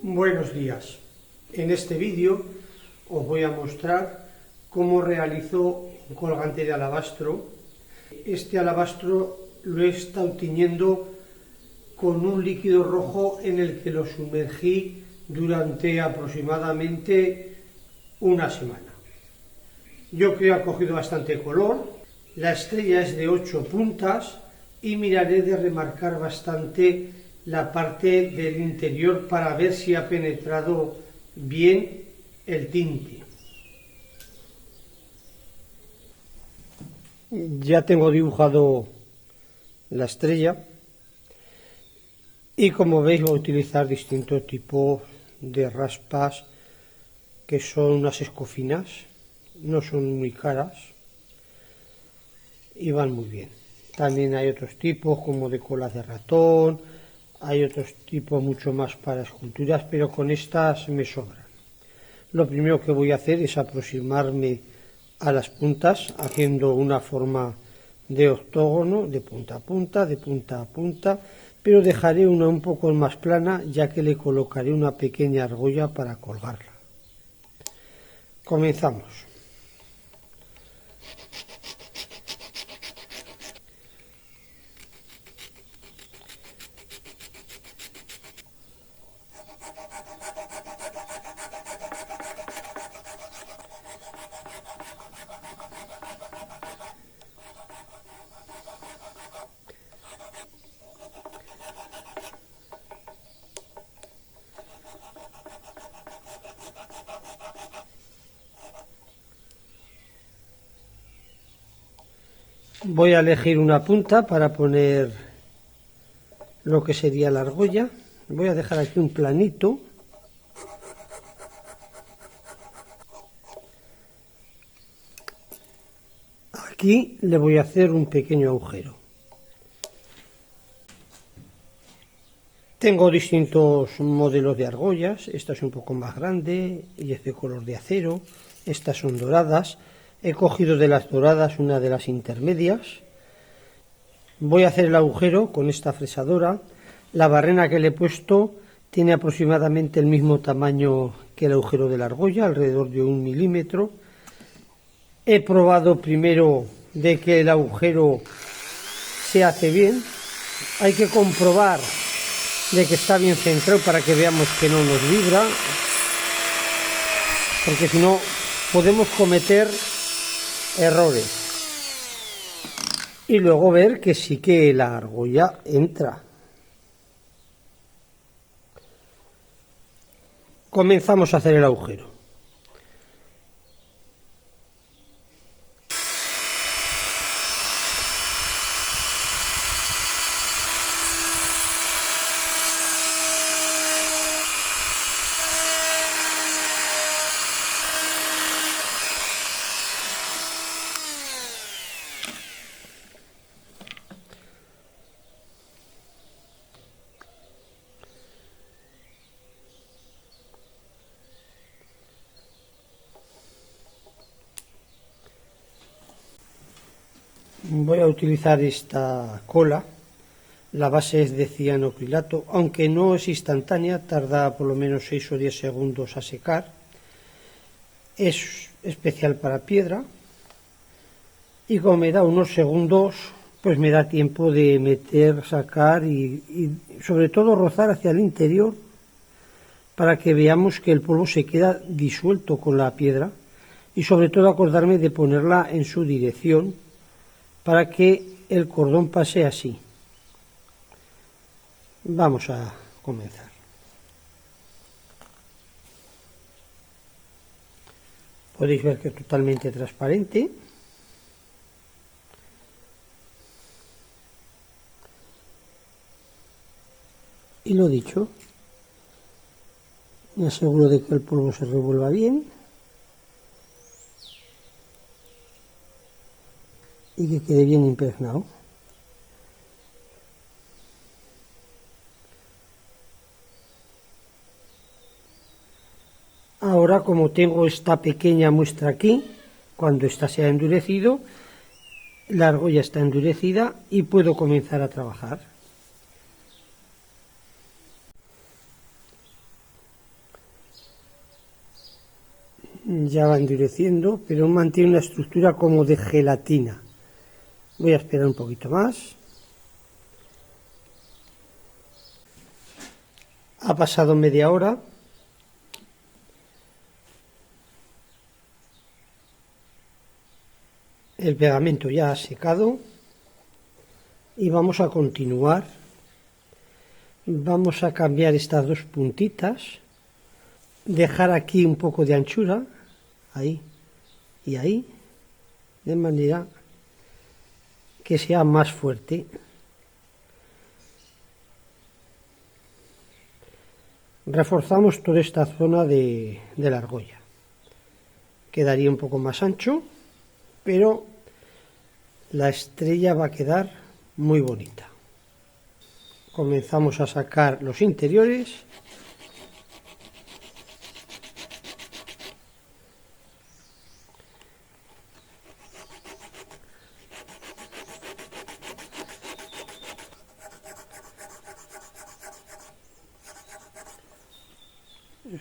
Buenos días. En este vídeo os voy a mostrar cómo realizo un colgante de alabastro. Este alabastro lo he estado tiñendo con un líquido rojo en el que lo sumergí durante aproximadamente una semana. Yo creo que ha cogido bastante color. La estrella es de 8 puntas y miraré de remarcar bastante la parte del interior para ver si ha penetrado bien el tinte. Ya tengo dibujado la estrella y, como veis, voy a utilizar distintos tipos de raspas que son unas escofinas, no son muy caras y van muy bien. También hay otros tipos como de colas de ratón, hay otros tipos mucho más para esculturas, pero con estas me sobran. Lo primero que voy a hacer es aproximarme a las puntas haciendo una forma de octógono de punta a punta, de punta a punta, pero dejaré una un poco más plana ya que le colocaré una pequeña argolla para colgarla. Comenzamos. Voy a elegir una punta para poner lo que sería la argolla. Voy a dejar aquí un planito. Aquí le voy a hacer un pequeño agujero. Tengo distintos modelos de argollas. Esta es un poco más grande y es de color de acero. Estas son doradas. He cogido de las doradas una de las intermedias. Voy a hacer el agujero con esta fresadora. La barrena que le he puesto tiene aproximadamente el mismo tamaño que el agujero de la argolla, alrededor de 1 milímetro. He probado primero de que el agujero se hace bien. Hay que comprobar de que está bien centrado para que veamos que no nos vibra, porque si no podemos cometer errores. Y luego ver que sí que la argolla entra. Comenzamos a hacer el agujero. Voy a utilizar esta cola, la base es de cianocrilato, aunque no es instantánea, tarda por lo menos 6 o 10 segundos a secar. Es especial para piedra y como me da unos segundos, pues me da tiempo de meter, sacar y sobre todo rozar hacia el interior para que veamos que el polvo se queda disuelto con la piedra y sobre todo acordarme de ponerla en su dirección para que el cordón pase así. Vamos a comenzar. Podéis ver que es totalmente transparente. Y lo dicho, me aseguro de que el polvo se revuelva bien y que quede bien impregnado. Ahora, como tengo esta pequeña muestra aquí, cuando esta se ha endurecido, la argolla está endurecida y puedo comenzar a trabajar. ya va endureciendo, pero mantiene una estructura como de gelatina. Voy a esperar un poquito más. Ha pasado media hora. El pegamento ya ha secado y vamos a continuar. Vamos a cambiar estas dos puntitas, dejar aquí un poco de anchura, ahí y ahí, de manera que sea más fuerte. Reforzamos toda esta zona de la argolla. Quedaría un poco más ancho, pero la estrella va a quedar muy bonita. Comenzamos a sacar los interiores.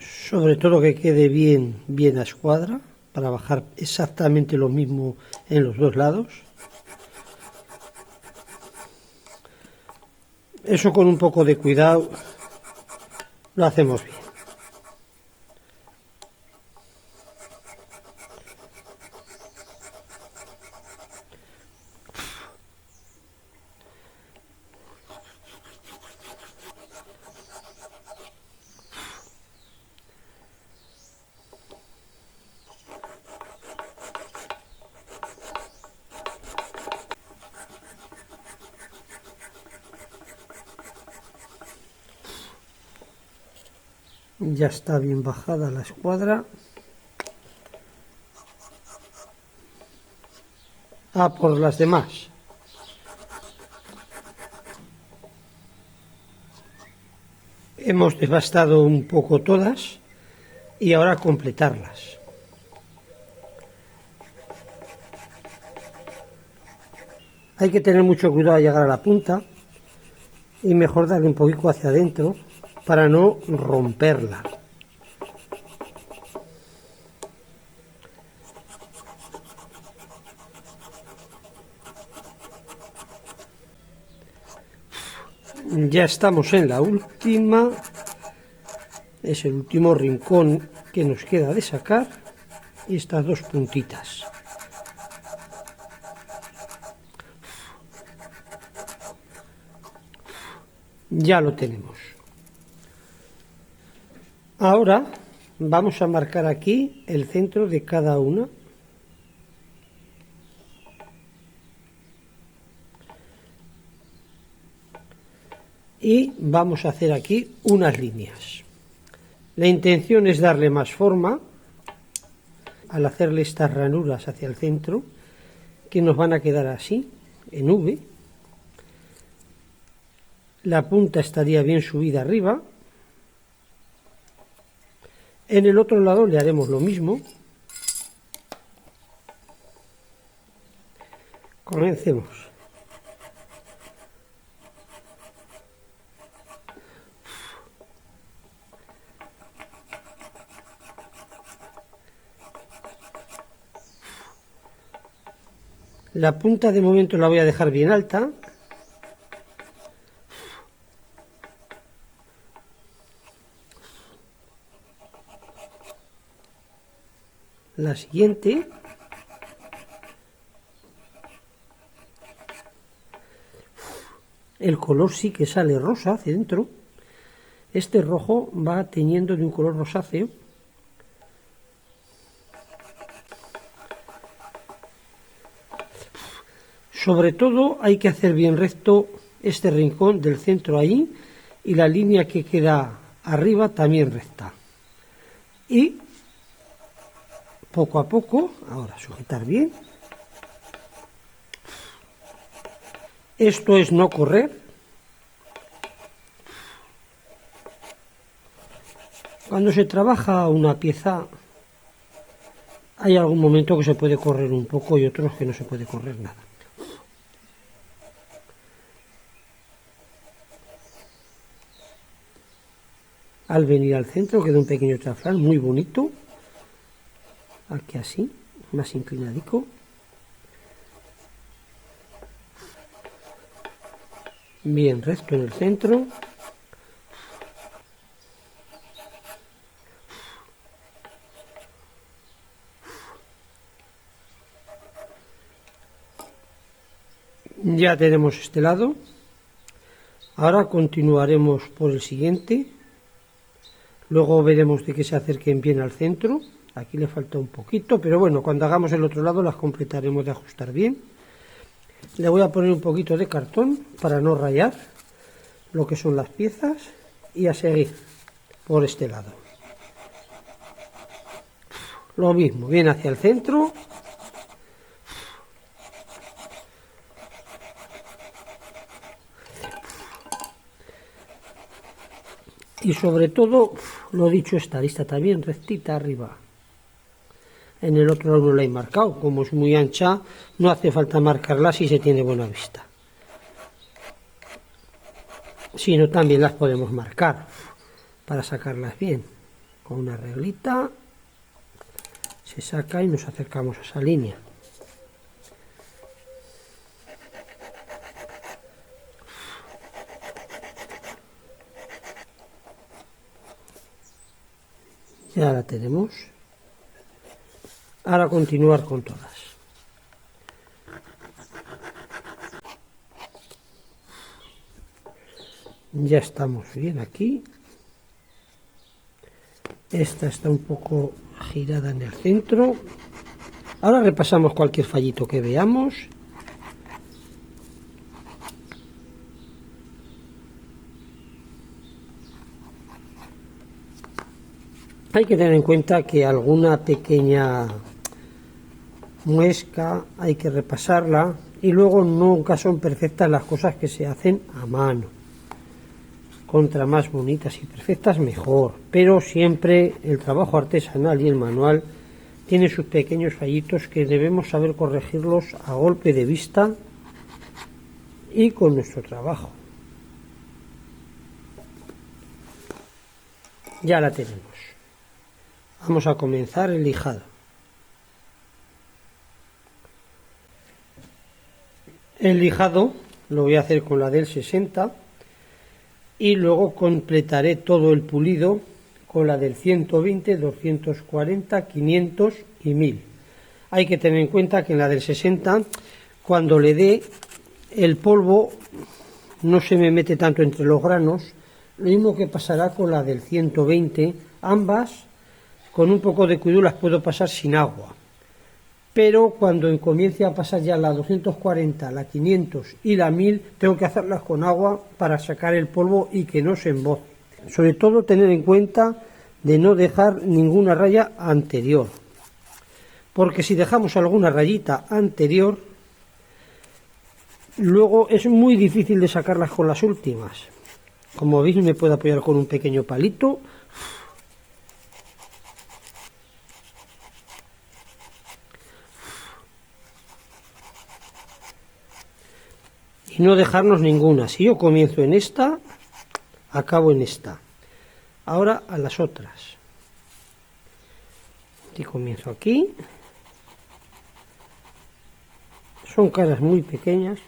Sobre todo que quede bien a escuadra, para bajar exactamente lo mismo en los dos lados. Eso con un poco de cuidado lo hacemos bien. Ya está bien bajada la escuadra. Por las demás. Hemos devastado un poco todas y ahora completarlas. Hay que tener mucho cuidado al llegar a la punta y mejor darle un poquito hacia adentro para no romperla. Ya estamos en la última. Es el último rincón que nos queda de sacar. Y estas dos puntitas. Ya lo tenemos. Ahora vamos a marcar aquí el centro de cada una. Y vamos a hacer aquí unas líneas. La intención es darle más forma al hacerle estas ranuras hacia el centro, que nos van a quedar así, en V. La punta estaría bien subida arriba. En el otro lado le haremos lo mismo. Comencemos. La punta de momento la voy a dejar bien alta. La siguiente. El color sí que sale rosa hacia dentro. Este rojo va teñiendo de un color rosáceo. Sobre todo hay que hacer bien recto este rincón del centro ahí y la línea que queda arriba también recta. Y poco a poco, ahora sujetar bien. Esto es no correr. Cuando se trabaja una pieza hay algún momento que se puede correr un poco y otros que no se puede correr nada. Al venir al centro queda un pequeño chaflán muy bonito aquí así, más inclinadico. Bien recto en el centro. Ya tenemos este lado. Ahora continuaremos por el siguiente. Luego veremos de que se acerquen bien al centro. Aquí le falta un poquito, pero bueno, cuando hagamos el otro lado las completaremos de ajustar bien. Le voy a poner un poquito de cartón para no rayar lo que son las piezas y a seguir por este lado. Lo mismo, bien hacia el centro. Y sobre todo, lo dicho, esta lista también rectita arriba. En el otro lado no la he marcado, como es muy ancha, no hace falta marcarla si se tiene buena vista. Si no, también las podemos marcar para sacarlas bien. Con una reglita se saca y nos acercamos a esa línea. Ya la tenemos. Ahora continuar con todas. Ya estamos bien aquí. Esta está un poco girada en el centro. Ahora repasamos cualquier fallito que veamos. Hay que tener en cuenta que alguna pequeña muesca hay que repasarla y luego nunca son perfectas las cosas que se hacen a mano. Contra más bonitas y perfectas mejor, pero siempre el trabajo artesanal y el manual tiene sus pequeños fallitos que debemos saber corregirlos a golpe de vista y con nuestro trabajo. Ya la tenemos. Vamos a comenzar el lijado. El lijado lo voy a hacer con la del 60 y luego completaré todo el pulido con la del 120, 240, 500 y 1000. Hay que tener en cuenta que en la del 60, cuando le dé el polvo, no se me mete tanto entre los granos. Lo mismo que pasará con la del 120, ambas con un poco de cuidado las puedo pasar sin agua, pero cuando comience a pasar ya la 240, la 500 y la 1000 tengo que hacerlas con agua para sacar el polvo y que no se emboce. Sobre todo tener en cuenta de no dejar ninguna raya anterior, porque si dejamos alguna rayita anterior, luego es muy difícil de sacarlas con las últimas. Como veis, me puedo apoyar con un pequeño palito. Y no dejarnos ninguna. Si yo comienzo en esta, acabo en esta. Ahora a las otras. Y comienzo aquí. Son caras muy pequeñas.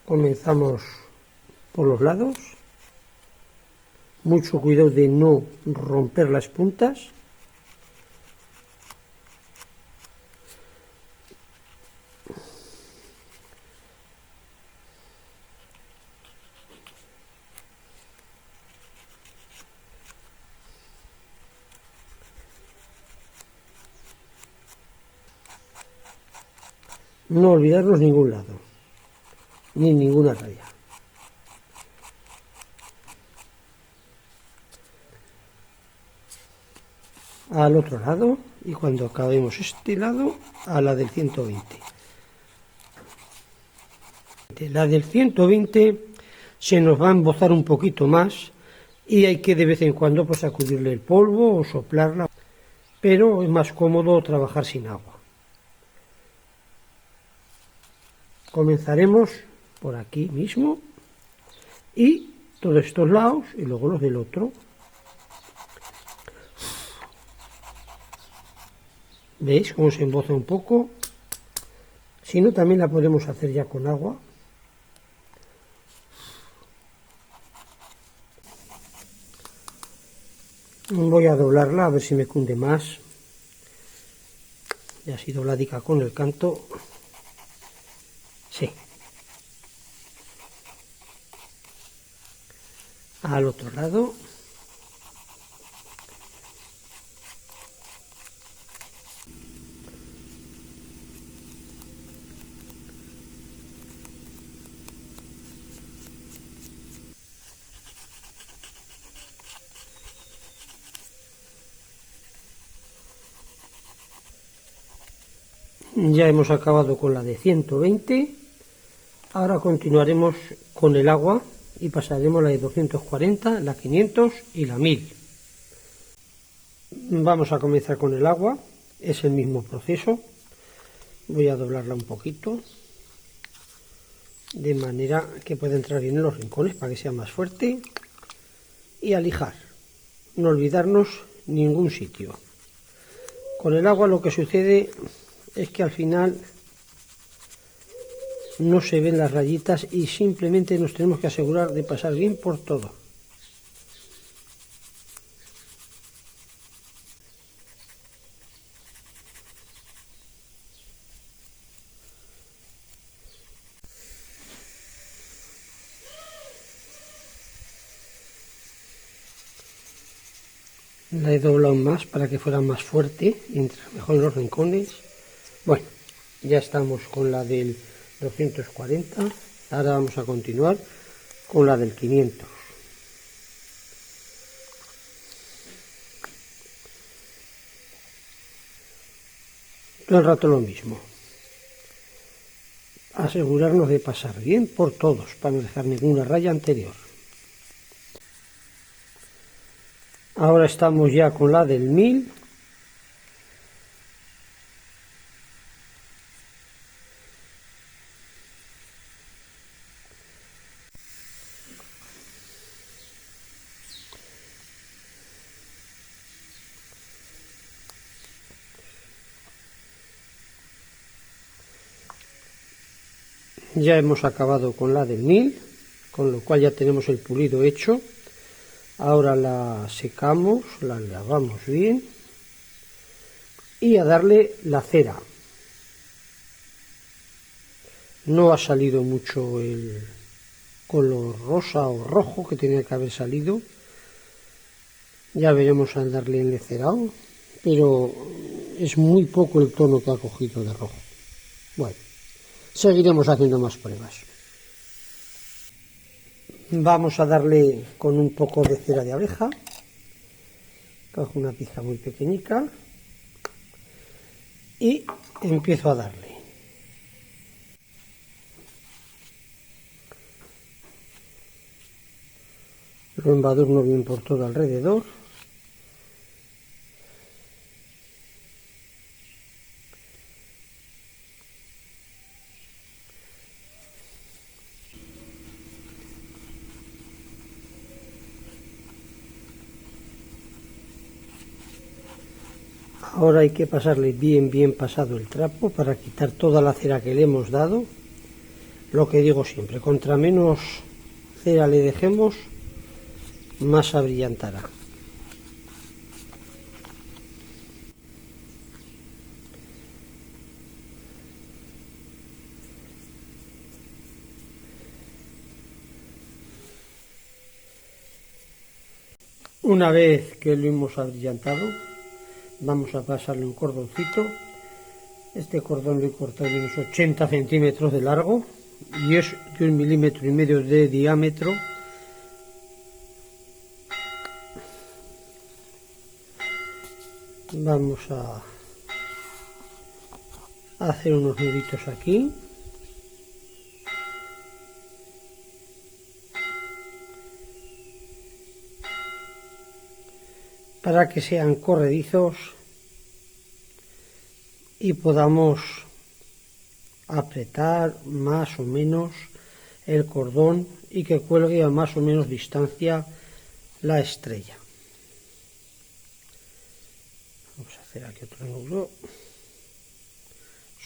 Comenzamos por los lados. Mucho cuidado de no romper las puntas. No olvidarnos ningún lado, ni ninguna raya. Al otro lado, y cuando acabemos este lado, a la del 120. La del 120 se nos va a embozar un poquito más y hay que de vez en cuando pues sacudirle el polvo o soplarla, pero es más cómodo trabajar sin agua. Comenzaremos por aquí mismo y todos estos lados y luego los del otro. ¿Veis cómo se emboza un poco? Si no, también la podemos hacer ya con agua. Voy a doblarla a ver si me cunde más. Ya así dobladica con el canto. Sí. Al otro lado. Ya hemos acabado con la de 120. Ahora continuaremos con el agua y pasaremos la de 240, la 500 y la 1000. Vamos a comenzar con el agua, es el mismo proceso. Voy a doblarla un poquito, de manera que pueda entrar bien en los rincones para que sea más fuerte. Y a lijar, no olvidarnos ningún sitio. Con el agua lo que sucede es que al final no se ven las rayitas y simplemente nos tenemos que asegurar de pasar bien por todo. La he doblado más para que fuera más fuerte y entrar mejor en los rincones. Bueno, ya estamos con la del 240. Ahora vamos a continuar con la del 500. Todo el rato lo mismo. Asegurarnos de pasar bien por todos para no dejar ninguna raya anterior. Ahora estamos ya con la del 1000. Ya hemos acabado con la del 1000, con lo cual ya tenemos el pulido hecho. Ahora la secamos, la lavamos bien y a darle la cera. No ha salido mucho el color rosa o rojo que tenía que haber salido. Ya veremos al darle el encerado, pero es muy poco el tono que ha cogido de rojo. Bueno, seguiremos haciendo más pruebas. Vamos a darle con un poco de cera de abeja. Cojo una pizca muy pequeñica y empiezo a darle. Lo embadurno bien por todo alrededor. Ahora hay que pasarle bien pasado el trapo para quitar toda la cera que le hemos dado. Lo que digo siempre, contra menos cera le dejemos, más abrillantará. Una vez que lo hemos abrillantado, vamos a pasarle un cordoncito. Este cordón lo he cortado de unos 80 centímetros de largo y es de 1,5 milímetros de diámetro. Vamos a hacer unos nuditos aquí. Para que sean corredizos y podamos apretar más o menos el cordón y que cuelgue a más o menos distancia la estrella. Vamos a hacer aquí otro nudo.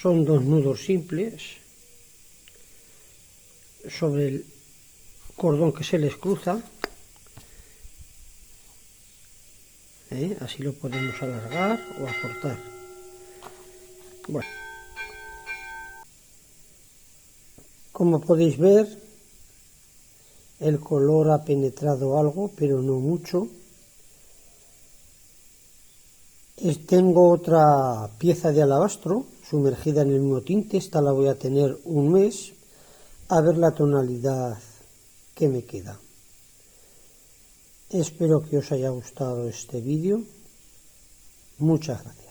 Son 2 nudos simples sobre el cordón que se les cruza. Así lo podemos alargar o acortar. Bueno, como podéis ver, el color ha penetrado algo, pero no mucho. Tengo otra pieza de alabastro sumergida en el mismo tinte. Esta la voy a tener un mes, a ver la tonalidad que me queda. Espero que os haya gustado este vídeo. Muchas gracias.